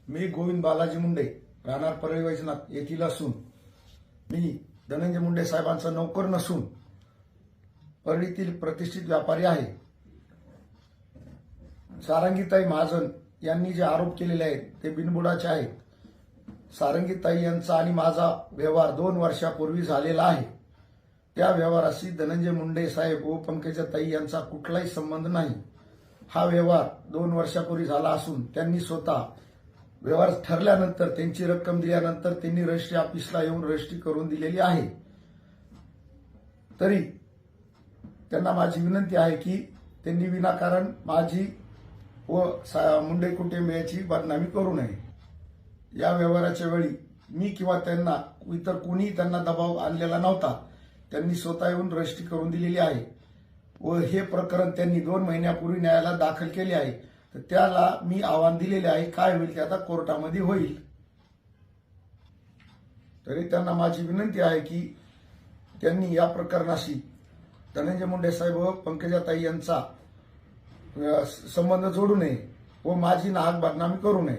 मी गोविंद बालाजी मुंडे राहणार परळी वैजनाथ येथील असून मी धनंजय मुंडे साहेबांचा नोकर नसून परळीतील प्रतिष्ठित व्यापारी आहे। सारंगीताई महाजन यांनी जे आरोप केलेले आहेत ते बिनबुडाचे आहेत। सारंगीताई यांचा आणि माझा व्यवहार 2 वर्षापूर्वी झालेला आहे। त्या व्यवहाराशी धनंजय मुंडे साहेब व पंकजाताई यांचा कुठलाही संबंध नाही। हा व्यवहार 2 वर्षापूर्वी झाला असून त्यांनी स्वतः व्यवहार ठरल्यानंतर त्यांची रक्कम दिल्यानंतर त्यांनी रजिस्ट्री ऑफिसला येऊन रजिस्ट्री करून दिलेली आहे। तरी त्यांना माझी विनंती आहे की त्यांनी विनाकारण माझी व मुंडे कुटुंबियाची बदनामी करू नये। या व्यवहाराच्या वेळी मी किंवा त्यांना इतर कोणी त्यांना दबाव आणलेला नव्हता। त्यांनी स्वतः येऊन रजिस्ट्री करून दिलेली आहे व हे प्रकरण त्यांनी 2 महिन्यापूर्वी न्यायालयात दाखल केले आहे। तर त्याला मी आव्हान दिलेले आहे, काय होईल ते आता कोर्टामध्ये होईल। तरी त्यांना माझी विनंती आहे की त्यांनी या प्रकरणाशी धनंजय मुंडे साहेब व पंकजाताई यांचा संबंध जोडू नये व माझी नाहक बदनामी करू नये।